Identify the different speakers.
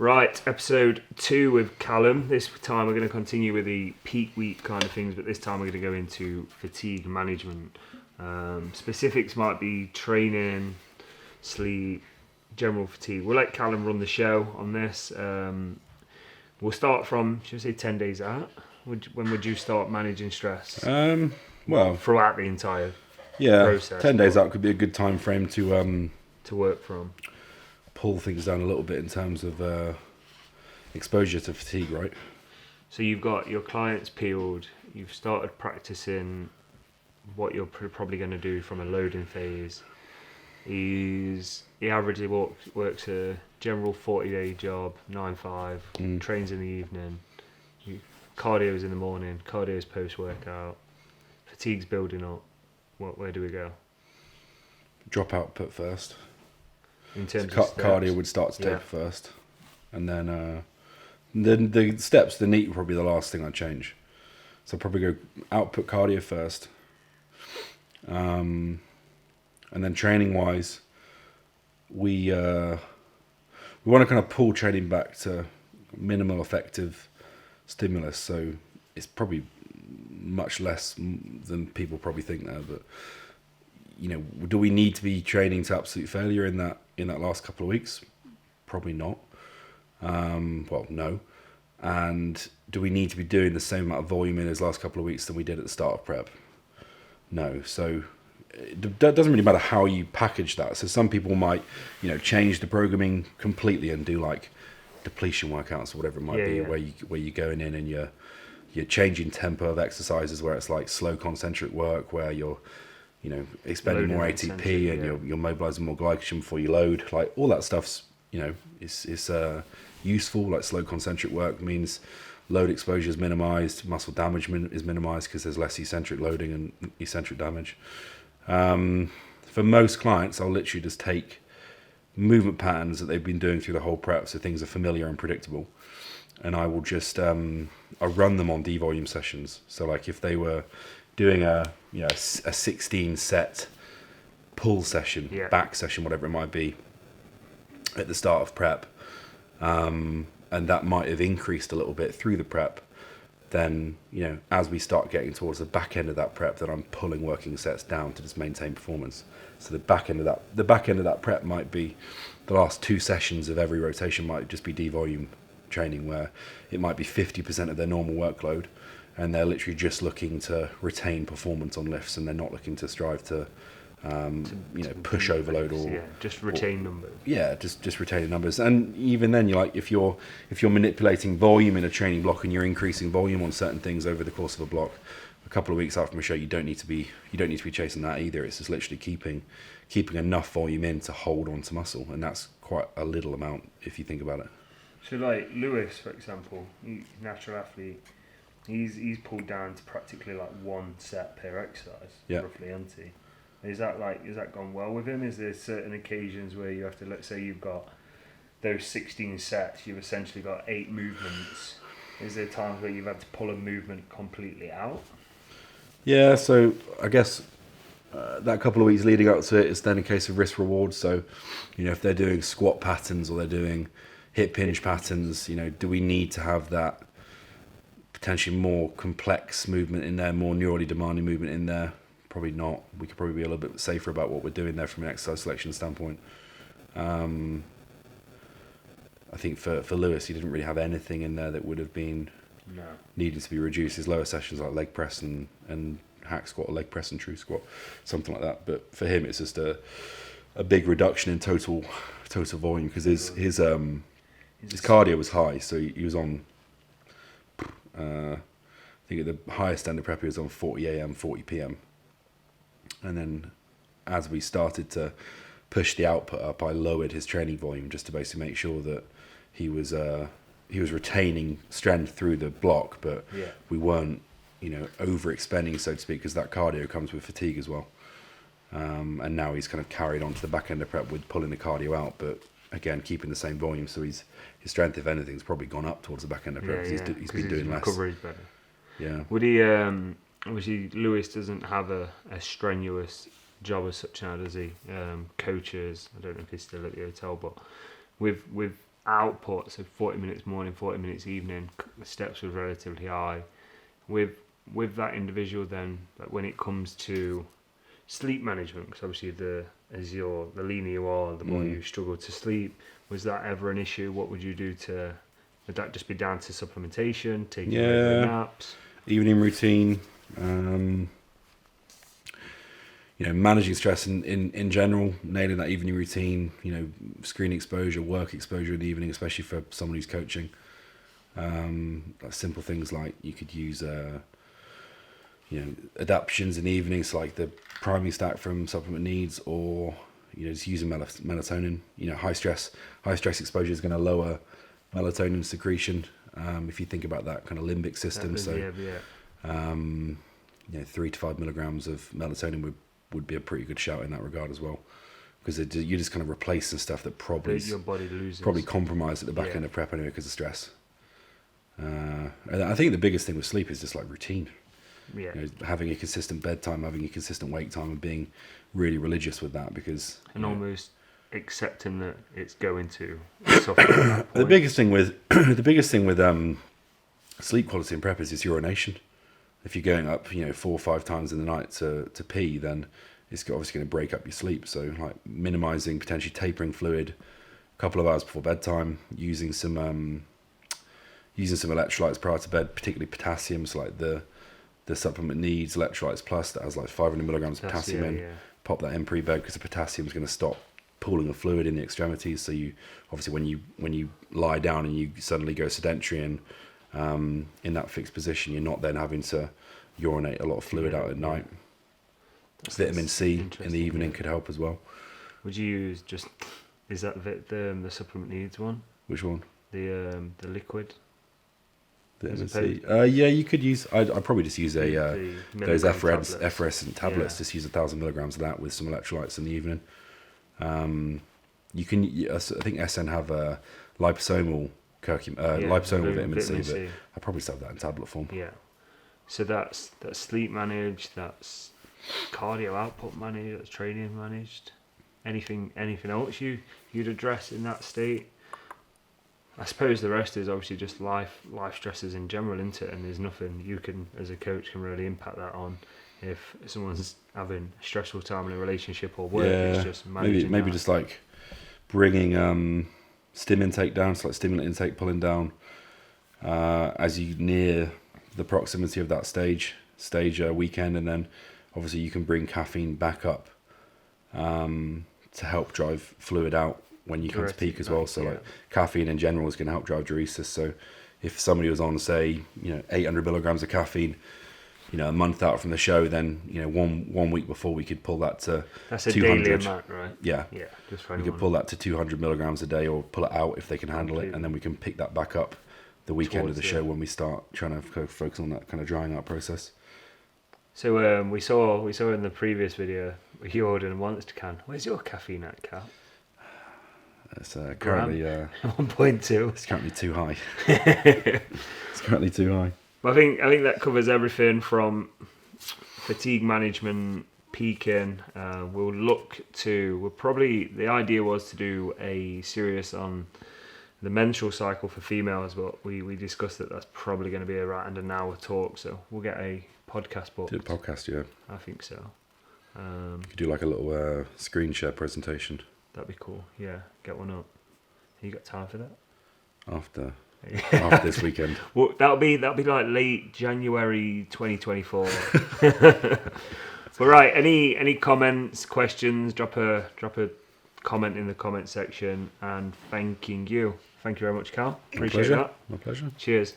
Speaker 1: Right, episode 2 with Callum. This time we're going to continue with the peak week kind of things, but this time we're going to go into fatigue management. Specifics might be training, sleep, general fatigue. We'll let Callum run the show on this. We'll start from, should we say 10 days out? When would you start managing stress?
Speaker 2: Well,
Speaker 1: throughout the entire process.
Speaker 2: 10 days out could be a good time frame to
Speaker 1: work from.
Speaker 2: Pull things down a little bit in terms of exposure to fatigue, right?
Speaker 1: So you've got your clients peeled, you've started practicing what you're probably going to do from a loading phase. He averagely works a general 40-day job, 9-5, trains in the evening, cardio is in the morning, cardio is post-workout, fatigue's building up. Where do we go?
Speaker 2: Drop output first.
Speaker 1: In terms
Speaker 2: so
Speaker 1: of steps.
Speaker 2: Cardio would start to taper first, and then the steps, the NEAT would probably be the last thing I'd change. So I'd probably go output cardio first, and then training wise, we want to kind of pull training back to minimal effective stimulus. So it's probably much less than people probably think there, but. Do we need to be training to absolute failure in that last couple of weeks? Probably not. No. And do we need to be doing the same amount of volume in those last couple of weeks than we did at the start of prep? No. So it doesn't really matter how you package that. So some people might, change the programming completely and do like depletion workouts or whatever it might be, where you're going in and you're changing tempo of exercises where it's like slow concentric work where you're expending more ATP and you're mobilizing more glycogen before you load. Like all that stuff's, is useful. Like slow concentric work means load exposure is minimized, muscle damage is minimized because there's less eccentric loading and eccentric damage. For most clients, I'll literally just take movement patterns that they've been doing through the whole prep, so things are familiar and predictable, and I will just I run them on devolume sessions. So like if they were doing a 16 set pull session, back session, whatever it might be, at the start of prep, and that might have increased a little bit through the prep, then as we start getting towards the back end of that prep, then I'm pulling working sets down to just maintain performance. So the back end of that prep might be the last 2 sessions of every rotation might just be devolume training, where it might be 50% of their normal workload. And they're literally just looking to retain performance on lifts, and they're not looking to strive to push overload or
Speaker 1: just retain numbers.
Speaker 2: Yeah, just retaining numbers. And even then, if you're manipulating volume in a training block and you're increasing volume on certain things over the course of a block, a couple of weeks after a show, you don't need to be chasing that either. It's just literally keeping enough volume in to hold on to muscle, and that's quite a little amount if you think about it.
Speaker 1: So like Lewis, for example, natural athlete. He's pulled down to practically like 1 set per exercise, roughly, hasn't he? Is that gone well with him? Is there certain occasions where you have to, let's say you've got those 16 sets, you've essentially got 8 movements. Is there times where you've had to pull a movement completely out?
Speaker 2: Yeah, so I guess that couple of weeks leading up to it is then a case of risk reward. So, if they're doing squat patterns or they're doing hip hinge patterns, do we need to have that potentially more complex movement in there, more neurally demanding movement in there? Probably not. We could probably be a little bit safer about what we're doing there from an exercise selection standpoint. I think for Lewis, he didn't really have anything in there that would have been needed to be reduced. His lower sessions like leg press and hack squat, or leg press and true squat, something like that. But for him, it's just a big reduction in total volume, because his cardio was high, so he was on. I think at the highest end of prep he was on 40 AM, 40 PM. And then as we started to push the output up, I lowered his training volume just to basically make sure that he was retaining strength through the block, but we weren't, overexpending, so to speak, because that cardio comes with fatigue as well. And now he's kind of carried on to the back end of prep with pulling the cardio out, but again, keeping the same volume, so his strength, if anything, has probably gone up towards the back end of prep. He's been doing less.
Speaker 1: Recovery's better.
Speaker 2: Yeah.
Speaker 1: Would he? Obviously, Lewis doesn't have a strenuous job as such now, does he? Coaches. I don't know if he's still at the hotel, but with output, so 40 minutes morning, 40 minutes evening, the steps were relatively high. With that individual, then, like when it comes to sleep management, because obviously the leaner you are, the more you struggle to sleep. Was that ever an issue? What would you do to? Would that just be down to supplementation, taking regular naps?
Speaker 2: Evening routine, managing stress in general, nailing that evening routine, screen exposure, work exposure in the evening, especially for someone who's coaching. Like simple things like you could use, adaptions in the evening, so like the priming stack from Supplement Needs, or just using melatonin. High stress exposure is going to lower melatonin secretion. If you think about that kind of limbic system, 3 to 5 milligrams of melatonin would be a pretty good shout in that regard as well, because you're just kind of replacing stuff that
Speaker 1: your body loses,
Speaker 2: probably compromised at the back end of prep anyway because of stress. And I think the biggest thing with sleep is just like routine.
Speaker 1: Yeah.
Speaker 2: Having a consistent bedtime, having a consistent wake time, and being really religious with that, because
Speaker 1: almost accepting that it's going to suffer at that point.
Speaker 2: The biggest thing with sleep quality in prep is urination. If you're going up 4 or 5 times in the night to pee, then it's obviously going to break up your sleep. So like minimizing, potentially tapering fluid a couple of hours before bedtime, using some electrolytes prior to bed, particularly potassium, so like the Supplement Needs Electrolytes Plus that has like 500 milligrams of potassium in. Yeah. Pop that in pre-bed, because the potassium is going to stop pooling of fluid in the extremities. So you obviously when you lie down and you suddenly go sedentary and in that fixed position, you're not then having to urinate a lot of fluid out at night. Vitamin C in the evening could help as well.
Speaker 1: Would you use is that the Supplement Needs one?
Speaker 2: Which one?
Speaker 1: The liquid.
Speaker 2: Vitamin C. Yeah, you could use. I'd probably just use those effervescent tablets. Just use 1,000 milligrams of that with some electrolytes in the evening. You can. I think SN have a liposomal vitamin C, but I probably still have that in tablet form.
Speaker 1: Yeah. So that's sleep managed. That's cardio output managed. That's training managed. Anything else you'd address in that state? I suppose the rest is obviously just life stresses in general, isn't it? And there's nothing you can, as a coach, can really impact that on. If someone's having a stressful time in a relationship or work, it's just managing
Speaker 2: maybe just like bringing stim intake down, so like stimulant intake pulling down as you near the proximity of that stage weekend, and then obviously you can bring caffeine back up to help drive fluid out when you come to peak as well. So like caffeine in general is going to help drive diuresis. So if somebody was on, say, 800 milligrams of caffeine, a month out from the show, then 1 week before we could pull that to
Speaker 1: that's
Speaker 2: 200.
Speaker 1: A daily amount, right?
Speaker 2: Yeah.
Speaker 1: Just for
Speaker 2: we could pull that to 200 milligrams a day, or pull it out if they can handle it, and then we can pick that back up the weekend of the show when we start trying to focus on that kind of drying out process.
Speaker 1: So we saw in the previous video you ordered a Monster can. Where's your caffeine at, Cal?
Speaker 2: It's currently
Speaker 1: 1.2.
Speaker 2: It's currently too high. It's currently too high.
Speaker 1: But I think that covers everything from fatigue management, peaking. The idea was to do a series on the menstrual cycle for females, but we discussed that's probably going to be around an hour talk. So we'll get a podcast booked.
Speaker 2: Do a podcast, yeah.
Speaker 1: I think so.
Speaker 2: You could do like a little screen share presentation.
Speaker 1: That'd be cool. Yeah, get one up. You got time for that?
Speaker 2: After this weekend.
Speaker 1: Well, that'll be like late January 2024. But right, any comments, questions? Drop a comment in the comment section. And thank you very much, Cal. Appreciate that.
Speaker 2: My pleasure.
Speaker 1: Cheers.